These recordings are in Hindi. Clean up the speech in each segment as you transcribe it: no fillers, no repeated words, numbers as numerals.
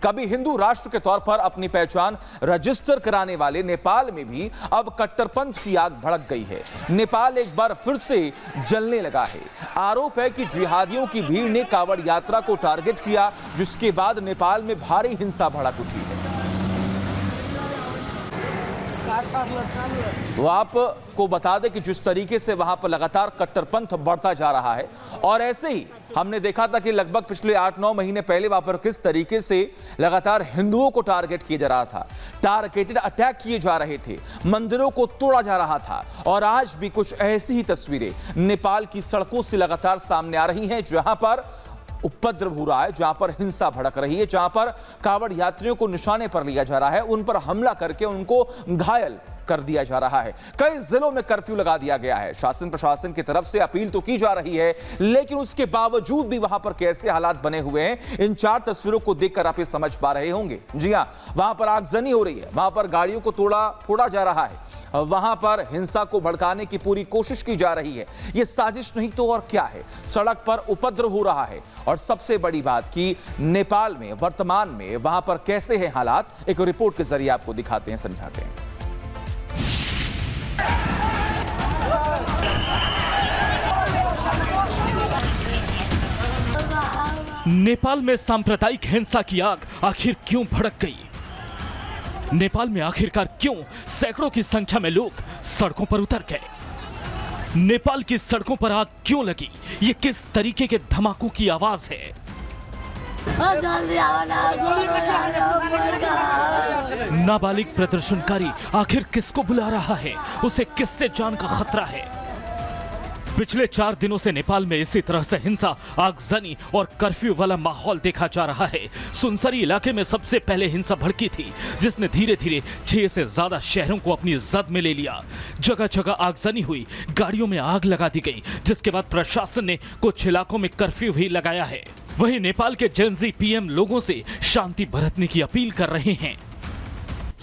कभी हिंदू राष्ट्र के तौर पर अपनी पहचान रजिस्टर कराने वाले नेपाल में भी अब कट्टरपंथ की आग भड़क गई है। नेपाल एक बार फिर से जलने लगा है। आरोप है कि जिहादियों की भीड़ ने कांवड़ यात्रा को टारगेट किया, जिसके बाद नेपाल में भारी हिंसा भड़क उठी है। तो आपको बता दें कि जिस तरीके से वहां पर लगातार कट्टरपंथ बढ़ता जा रहा है, और ऐसे ही हमने देखा था कि लगभग पिछले 8-9 महीने पहले वहां पर किस तरीके से लगातार हिंदुओं को टारगेट किया जा रहा था, टारगेटेड अटैक किए जा रहे थे, मंदिरों को तोड़ा जा रहा था। और आज भी कुछ ऐसी ही तस्वीरें नेपाल की सड़कों से लगातार सामने आ रही हैं, जहां पर उपद्रव हो रहा है, जहां पर हिंसा भड़क रही है, जहां पर कांवड़ यात्रियों को निशाने पर लिया जा रहा है, उन पर हमला करके उनको घायल कर दिया जा रहा है। कई जिलों में कर्फ्यू लगा दिया गया है। शासन प्रशासन की तरफ से अपील तो की जा रही है, लेकिन उसके बावजूद भी वहां पर कैसे हालात बने हुए हैं, इन 4 तस्वीरों को देखकर आप ये समझ पा रहे होंगे। जी हां, वहां पर आगजनी हो रही है, वहां पर गाड़ियों को फोड़ा जा रहा है, वहां पर हिंसा को भड़काने की पूरी कोशिश की जा रही है। यह साजिश नहीं तो और क्या है। सड़क पर उपद्रव हो रहा है, और सबसे बड़ी बात कि नेपाल में वर्तमान में वहां पर कैसे हैं हालात, एक रिपोर्ट के जरिए आपको दिखाते हैं, समझाते हैं। नेपाल में सांप्रदायिक हिंसा की आग आखिर क्यों भड़क गई? नेपाल में आखिरकार क्यों सैकड़ों की संख्या में लोग सड़कों पर उतर गए? नेपाल की सड़कों पर आग क्यों लगी? ये किस तरीके के धमाकों की आवाज है? नाबालिग प्रदर्शनकारी आखिर किसको बुला रहा है? उसे किससे जान का खतरा है? पिछले 4 दिनों से नेपाल में इसी तरह से हिंसा, आगजनी और कर्फ्यू वाला माहौल देखा जा रहा है। सुनसरी इलाके में सबसे पहले हिंसा भड़की थी, जिसने धीरे धीरे 6 से ज्यादा शहरों को अपनी जद में ले लिया। जगह जगह आगजनी हुई, गाड़ियों में आग लगा दी गई, जिसके बाद प्रशासन ने कुछ इलाकों में कर्फ्यू भी लगाया है। वहीं नेपाल के जेनजी पीएम लोगों से शांति बरतने की अपील कर रहे हैं।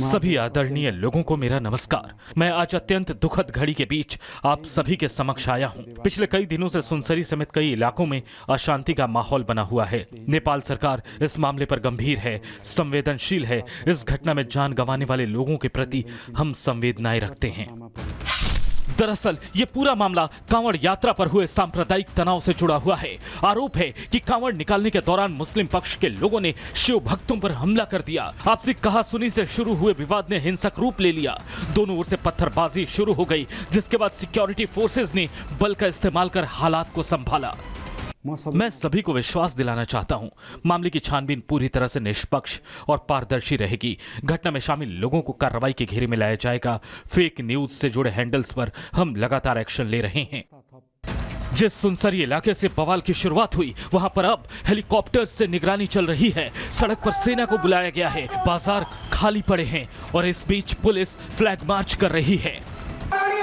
सभी आदरणीय लोगों को मेरा नमस्कार। मैं आज अत्यंत दुखद घड़ी के बीच आप सभी के समक्ष आया हूं। पिछले कई दिनों से सुनसरी समेत कई इलाकों में अशांति का माहौल बना हुआ है। नेपाल सरकार इस मामले पर गंभीर है, संवेदनशील है। इस घटना में जान गंवाने वाले लोगों के प्रति हम संवेदनाएं रखते हैं। दरअसल ये पूरा मामला कांवड़ यात्रा पर हुए सांप्रदायिक तनाव से जुड़ा हुआ है। आरोप है कि कांवड़ निकालने के दौरान मुस्लिम पक्ष के लोगों ने शिव भक्तों पर हमला कर दिया। आपसी कहासुनी से शुरू हुए विवाद ने हिंसक रूप ले लिया। दोनों ओर से पत्थरबाजी शुरू हो गई, जिसके बाद सिक्योरिटी फोर्सेज ने बल का इस्तेमाल कर हालात को संभाला। मैं सभी को विश्वास दिलाना चाहता हूं, मामले की छानबीन पूरी तरह से निष्पक्ष और पारदर्शी रहेगी। घटना में शामिल लोगों को कार्रवाई के घेरे में लाया जाएगा। फेक न्यूज से जुड़े हैंडल्स पर हम लगातार एक्शन ले रहे हैं। जिस सुनसरी इलाके से बवाल की शुरुआत हुई, वहां पर अब हेलीकॉप्टर्स से निगरानी चल रही है। सड़क पर सेना को बुलाया गया है। बाजार खाली पड़े हैं और इस बीच पुलिस फ्लैग मार्च कर रही है।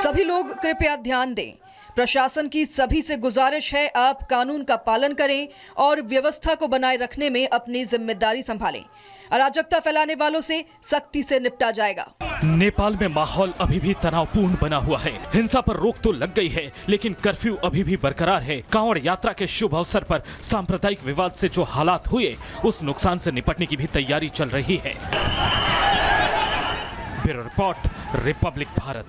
सभी लोग कृपया ध्यान दें। प्रशासन की सभी से गुजारिश है, आप कानून का पालन करें और व्यवस्था को बनाए रखने में अपनी जिम्मेदारी संभालें। अराजकता फैलाने वालों से सख्ती से निपटा जाएगा। नेपाल में माहौल अभी भी तनावपूर्ण बना हुआ है। हिंसा पर रोक तो लग गई है, लेकिन कर्फ्यू अभी भी बरकरार है। कांवड़ यात्रा के शुभ अवसर पर सांप्रदायिक विवाद से जो हालात हुए, उस नुकसान से निपटने की भी तैयारी चल रही है। Bureau report, Republic Bharat.